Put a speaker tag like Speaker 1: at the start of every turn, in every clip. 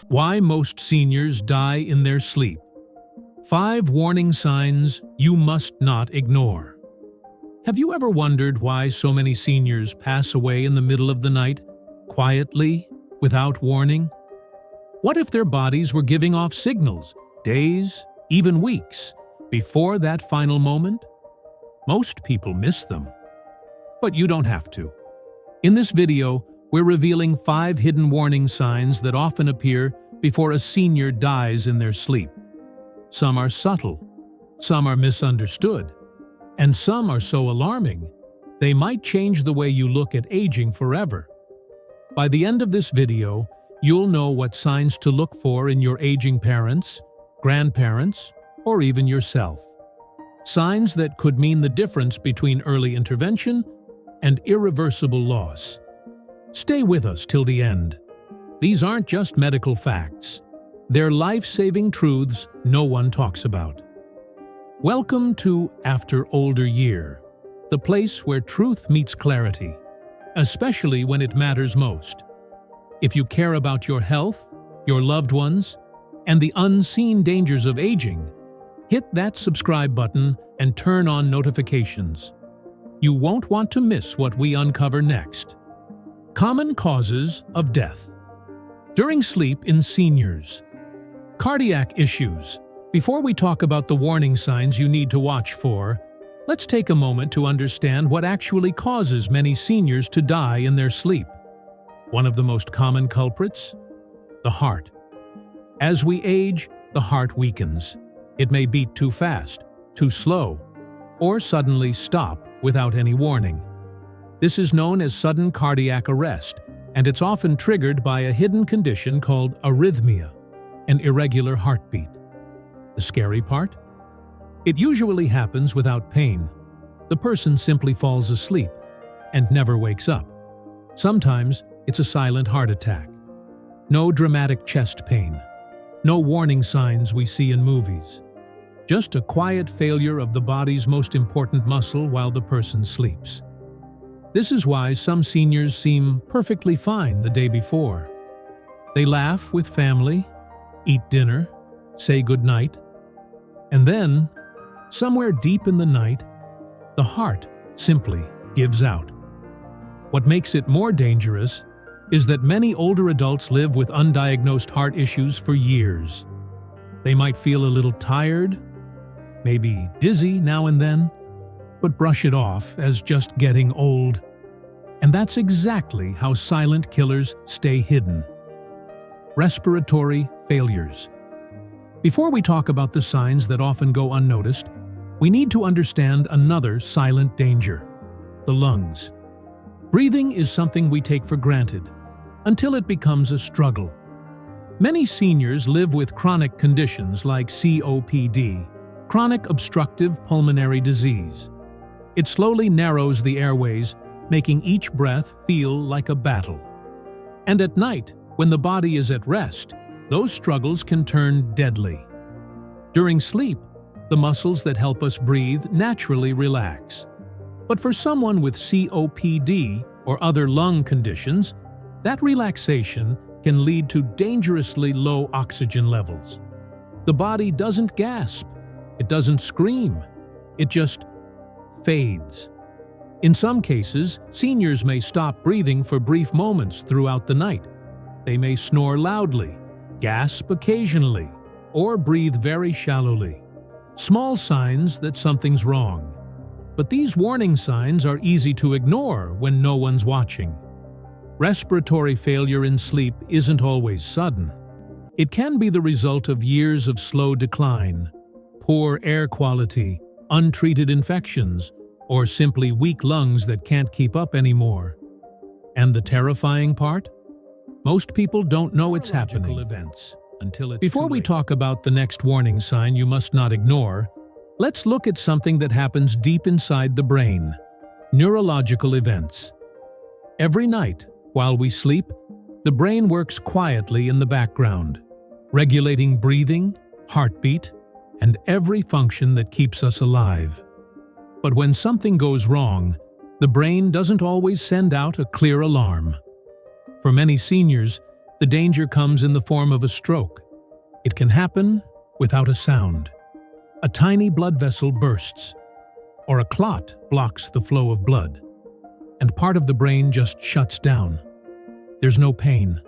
Speaker 1: Why most seniors die in their sleep. 5 warning signs you must not ignore. Have you ever wondered why so many seniors pass away in the middle of the night, quietly, without warning? What if their bodies were giving off signals, days, even weeks, before that final moment? Most people miss them. But you don't have to. In this video, we're revealing 5 hidden warning signs that often appear before a senior dies in their sleep. Some are subtle, some are misunderstood, and some are so alarming, they might change the way you look at aging forever. By the end of this video, you'll know what signs to look for in your aging parents, grandparents, or even yourself. Signs that could mean the difference between early intervention and irreversible loss. Stay with us till the end. These aren't just medical facts. They're life-saving truths no one talks about. Welcome to After Older Year, the place where truth meets clarity, especially when it matters most. If you care about your health, your loved ones, and the unseen dangers of aging, hit that subscribe button and turn on notifications. You won't want to miss what we uncover next. Common causes of death. During sleep in seniors. Cardiac issues. Before we talk about the warning signs you need to watch for, let's take a moment to understand what actually causes many seniors to die in their sleep. One of the most common culprits? The heart. As we age, the heart weakens. It may beat too fast, too slow, or suddenly stop without any warning. This is known as sudden cardiac arrest, and it's often triggered by a hidden condition called arrhythmia, an irregular heartbeat. The scary part? It usually happens without pain. The person simply falls asleep and never wakes up. Sometimes it's a silent heart attack. No dramatic chest pain. No warning signs we see in movies. Just a quiet failure of the body's most important muscle while the person sleeps. This is why some seniors seem perfectly fine the day before. They laugh with family, eat dinner, say goodnight, and then, somewhere deep in the night, the heart simply gives out. What makes it more dangerous is that many older adults live with undiagnosed heart issues for years. They might feel a little tired, maybe dizzy now and then, but brush it off as just getting old. And that's exactly how silent killers stay hidden. Respiratory failures. Before we talk about the signs that often go unnoticed, we need to understand another silent danger: the lungs. Breathing is something we take for granted, until it becomes a struggle. Many seniors live with chronic conditions like COPD, chronic obstructive pulmonary disease. It slowly narrows the airways, making each breath feel like a battle. And at night, when the body is at rest, those struggles can turn deadly. During sleep, the muscles that help us breathe naturally relax. But for someone with COPD or other lung conditions, that relaxation can lead to dangerously low oxygen levels. The body doesn't gasp, it doesn't scream, it just fades. In some cases, seniors may stop breathing for brief moments throughout the night. They may snore loudly, gasp occasionally, or breathe very shallowly. Small signs that something's wrong. But these warning signs are easy to ignore when no one's watching. Respiratory failure in sleep isn't always sudden. It can be the result of years of slow decline, poor air quality, untreated infections, or simply weak lungs that can't keep up anymore. And the terrifying part? Most people don't know it's happening until it's Before we talk about the next warning sign you must not ignore, let's look at something that happens deep inside the brain: neurological events. Every night, while we sleep, the brain works quietly in the background, regulating breathing, heartbeat, and every function that keeps us alive. But when something goes wrong, the brain doesn't always send out a clear alarm. For many seniors, The danger comes in the form of a stroke. It can happen without a sound. A tiny blood vessel bursts, or a clot blocks the flow of blood, and part of the brain just shuts down. There's no pain,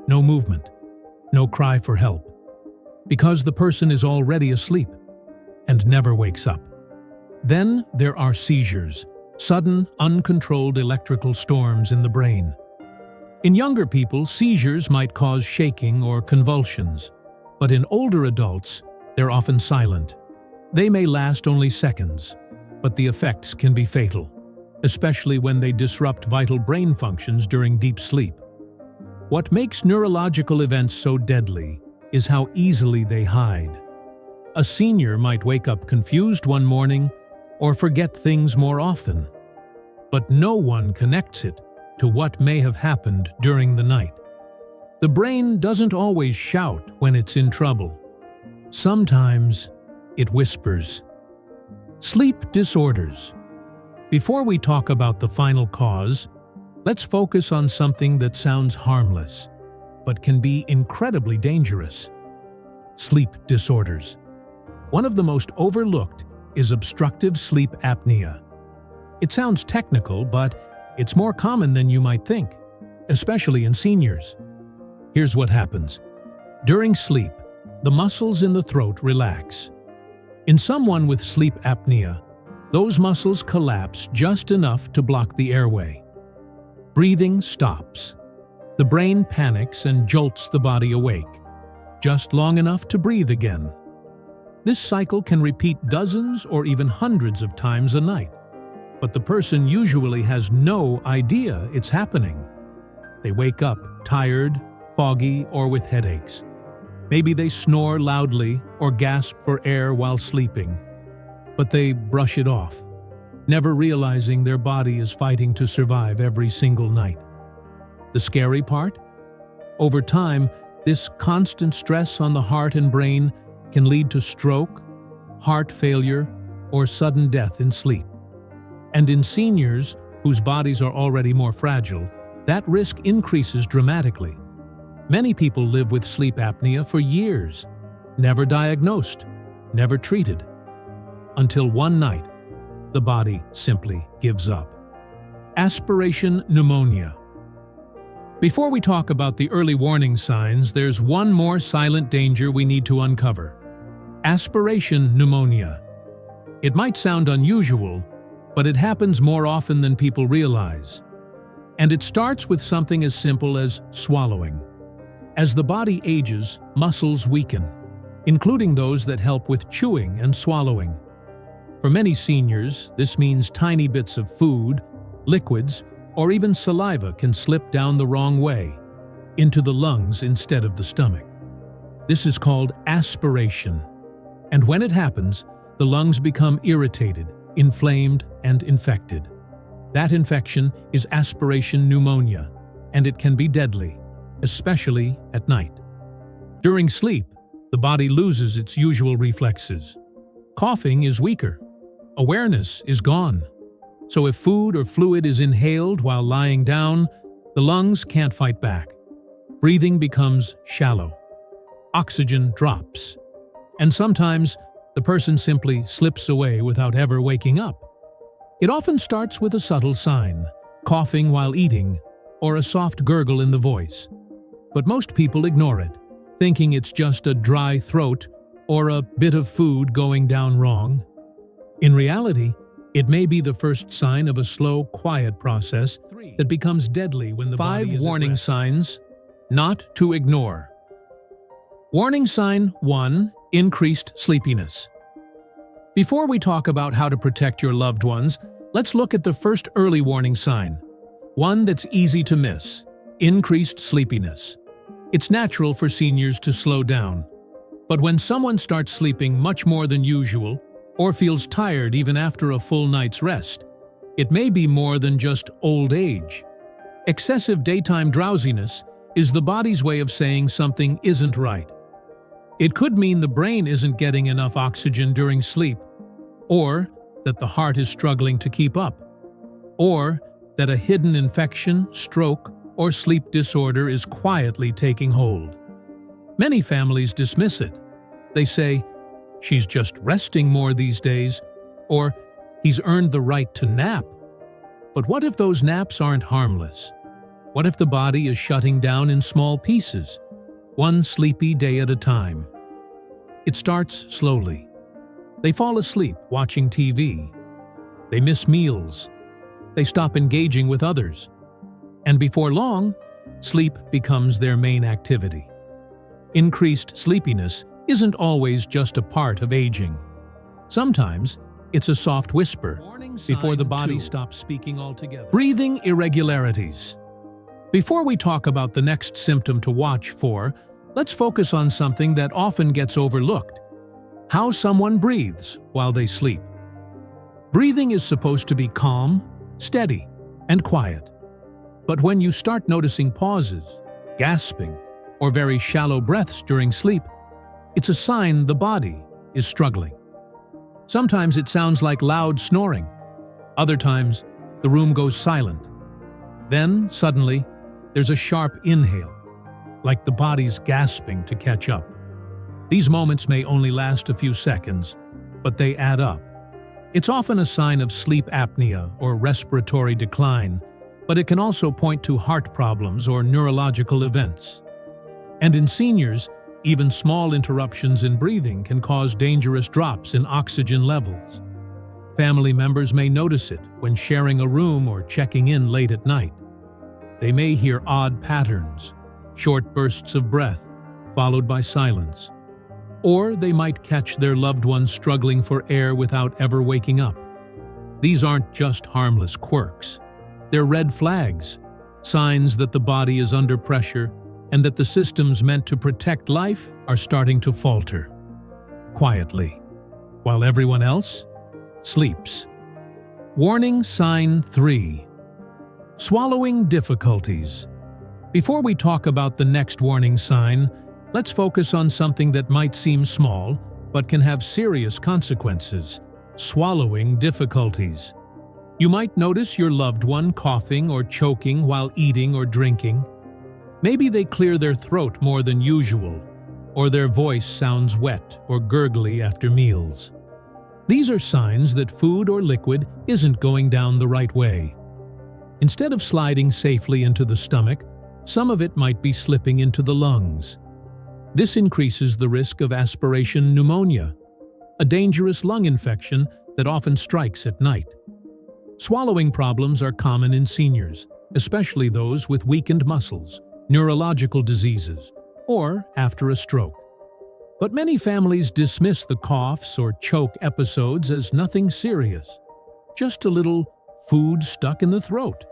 Speaker 1: no movement, no cry for help, because the person is already asleep and never wakes up. Then there are seizures, sudden, uncontrolled electrical storms in the brain. In younger people, seizures might cause shaking or convulsions, but in older adults, they're often silent. They may last only seconds, but the effects can be fatal, especially when they disrupt vital brain functions during deep sleep. What makes neurological events so deadly is how easily they hide. A senior might wake up confused one morning or forget things more often, but no one connects it to what may have happened during the night. The brain doesn't always shout when it's in trouble. Sometimes it whispers. Sleep disorders. Before we talk about the final cause, let's focus on something that sounds harmless, but can be incredibly dangerous. Sleep disorders. One of the most overlooked is obstructive sleep apnea. It sounds technical, but it's more common than you might think, especially in seniors. Here's what happens. During sleep, the muscles in the throat relax. In someone with sleep apnea, those muscles collapse just enough to block the airway. Breathing stops. The brain panics and jolts the body awake, just long enough to breathe again. This cycle can repeat dozens or even hundreds of times a night, but the person usually has no idea it's happening. They wake up tired, foggy, or with headaches. Maybe they snore loudly or gasp for air while sleeping, but they brush it off, never realizing their body is fighting to survive every single night. The scary part? Over time, this constant stress on the heart and brain can lead to stroke, heart failure, or sudden death in sleep. And in seniors whose bodies are already more fragile, that risk increases dramatically. Many people live with sleep apnea for years, never diagnosed, never treated, until one night, the body simply gives up. Aspiration pneumonia. Before we talk about the early warning signs, there's one more silent danger we need to uncover. Aspiration pneumonia. It might sound unusual, but it happens more often than people realize. And it starts with something as simple as swallowing. As the body ages, muscles weaken, including those that help with chewing and swallowing. For many seniors, this means tiny bits of food, liquids, or even saliva can slip down the wrong way, into the lungs instead of the stomach. This is called aspiration. And when it happens, the lungs become irritated, inflamed, and infected. That infection is aspiration pneumonia, and it can be deadly, especially at night. During sleep, the body loses its usual reflexes. Coughing is weaker. Awareness is gone. So if food or fluid is inhaled while lying down, the lungs can't fight back. Breathing becomes shallow. Oxygen drops. And sometimes, the person simply slips away without ever waking up. It often starts with a subtle sign, coughing while eating, or a soft gurgle in the voice. But most people ignore it, thinking it's just a dry throat or a bit of food going down wrong. In reality, it may be the first sign of a slow, quiet process that becomes deadly when the body is at rest. 5 warning signs not to ignore. Warning sign 1. Increased sleepiness. Before we talk about how to protect your loved ones, let's look at the first early warning sign, one that's easy to miss: increased sleepiness. It's natural for seniors to slow down, but when someone starts sleeping much more than usual or feels tired even after a full night's rest, it may be more than just old age. Excessive daytime drowsiness is the body's way of saying something isn't right. It could mean the brain isn't getting enough oxygen during sleep, or that the heart is struggling to keep up, or that a hidden infection, stroke, or sleep disorder is quietly taking hold. Many families dismiss it. They say, "She's just resting more these days," or "He's earned the right to nap." But what if those naps aren't harmless? What if the body is shutting down in small pieces, one sleepy day at a time? It starts slowly. They fall asleep watching TV. They miss meals. They stop engaging with others. And before long, sleep becomes their main activity. Increased sleepiness isn't always just a part of aging. Sometimes it's a soft whisper before the body stops speaking altogether. Breathing irregularities. Before we talk about the next symptom to watch for, let's focus on something that often gets overlooked: how someone breathes while they sleep. Breathing is supposed to be calm, steady, and quiet. But when you start noticing pauses, gasping, or very shallow breaths during sleep, it's a sign the body is struggling. Sometimes it sounds like loud snoring. Other times, the room goes silent. Then, suddenly, there's a sharp inhale, like the body's gasping to catch up. These moments may only last a few seconds, but they add up. It's often a sign of sleep apnea or respiratory decline, but it can also point to heart problems or neurological events. And in seniors, even small interruptions in breathing can cause dangerous drops in oxygen levels. Family members may notice it when sharing a room or checking in late at night. They may hear odd patterns, short bursts of breath, followed by silence. Or they might catch their loved one struggling for air without ever waking up. These aren't just harmless quirks. They're red flags, signs that the body is under pressure and that the systems meant to protect life are starting to falter. Quietly, while everyone else sleeps. Warning sign 3. Swallowing difficulties. Before we talk about the next warning sign, let's focus on something that might seem small but can have serious consequences: swallowing difficulties. You might notice your loved one coughing or choking while eating or drinking. Maybe they clear their throat more than usual, or their voice sounds wet or gurgly after meals. These are signs that food or liquid isn't going down the right way. Instead of sliding safely into the stomach, some of it might be slipping into the lungs. This increases the risk of aspiration pneumonia, a dangerous lung infection that often strikes at night. Swallowing problems are common in seniors, especially those with weakened muscles, neurological diseases, or after a stroke. But many families dismiss the coughs or choke episodes as nothing serious, just a little food stuck in the throat.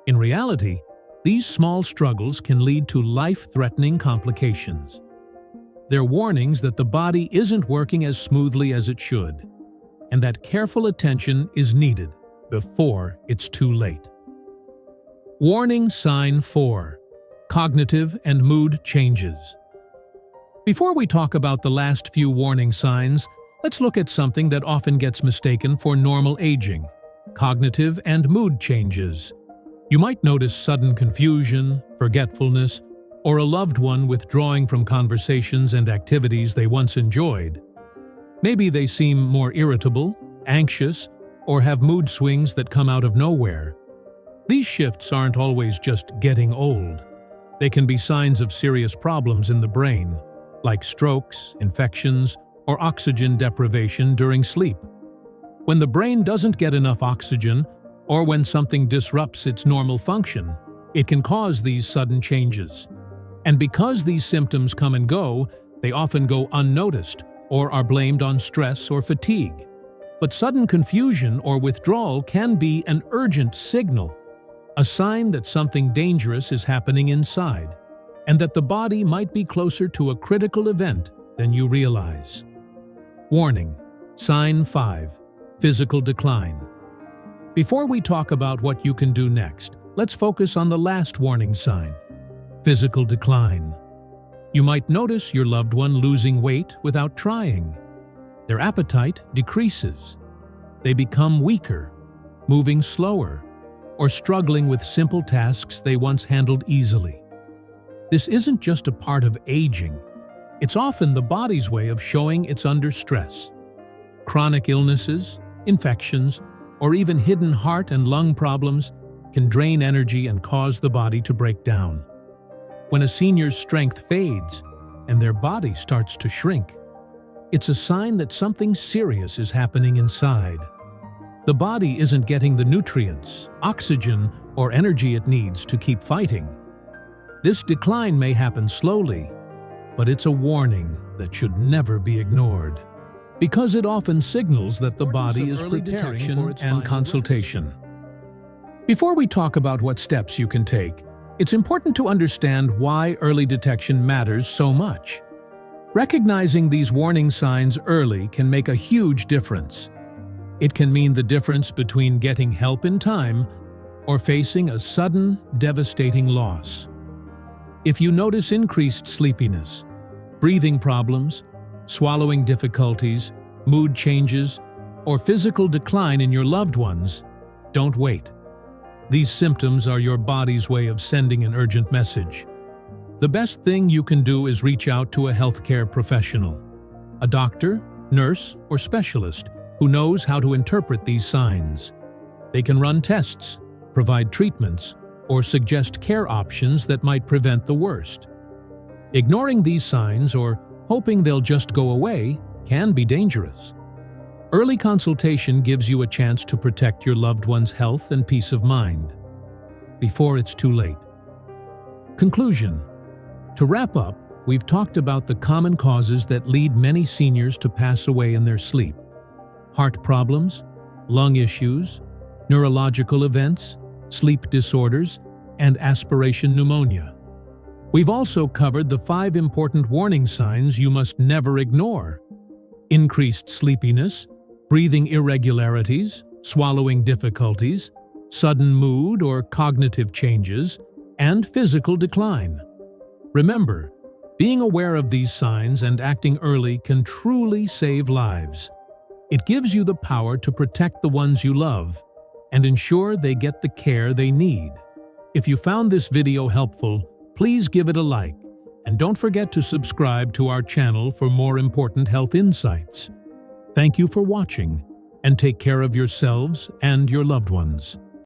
Speaker 1: In reality, these small struggles can lead to life-threatening complications. They're warnings that the body isn't working as smoothly as it should, and that careful attention is needed before it's too late. Warning sign 4. Cognitive and mood changes. Before we talk about the last few warning signs, let's look at something that often gets mistaken for normal aging: cognitive and mood changes. You might notice sudden confusion, forgetfulness, or a loved one withdrawing from conversations and activities they once enjoyed. Maybe they seem more irritable, anxious, or have mood swings that come out of nowhere. These shifts aren't always just getting old. They can be signs of serious problems in the brain, like strokes, infections, or oxygen deprivation during sleep. When the brain doesn't get enough oxygen, or when something disrupts its normal function, it can cause these sudden changes. And because these symptoms come and go, they often go unnoticed or are blamed on stress or fatigue. But sudden confusion or withdrawal can be an urgent signal, a sign that something dangerous is happening inside, and that the body might be closer to a critical event than you realize. Warning, sign 5, physical decline. Before we talk about what you can do next, let's focus on the last warning sign: physical decline. You might notice your loved one losing weight without trying. Their appetite decreases. They become weaker, moving slower, or struggling with simple tasks they once handled easily. This isn't just a part of aging, it's often the body's way of showing it's under stress. Chronic illnesses, infections, or even hidden heart and lung problems can drain energy and cause the body to break down. When a senior's strength fades and their body starts to shrink, it's a sign that something serious is happening inside. The body isn't getting the nutrients, oxygen, or energy it needs to keep fighting. This decline may happen slowly, but it's a warning that should never be ignored, because it often signals that the body is preparing for its and consultation. Before we talk about what steps you can take, it's important to understand why early detection matters so much. Recognizing these warning signs early can make a huge difference. It can mean the difference between getting help in time or facing a sudden, devastating loss. If you notice increased sleepiness, breathing problems, swallowing difficulties, mood changes, or physical decline in your loved ones, don't wait. These symptoms are your body's way of sending an urgent message. The best thing you can do is reach out to a healthcare professional, a doctor, nurse, or specialist who knows how to interpret these signs. They can run tests, provide treatments, or suggest care options that might prevent the worst. Ignoring these signs or hoping they'll just go away can be dangerous. Early consultation gives you a chance to protect your loved one's health and peace of mind before it's too late. Conclusion. To wrap up, we've talked about the common causes that lead many seniors to pass away in their sleep: heart problems, lung issues, neurological events, sleep disorders, and aspiration pneumonia. We've also covered the 5 important warning signs you must never ignore: increased sleepiness, breathing irregularities, swallowing difficulties, sudden mood or cognitive changes, and physical decline. Remember, being aware of these signs and acting early can truly save lives. It gives you the power to protect the ones you love and ensure they get the care they need. If you found this video helpful, please give it a like, and don't forget to subscribe to our channel for more important health insights. Thank you for watching, and take care of yourselves and your loved ones.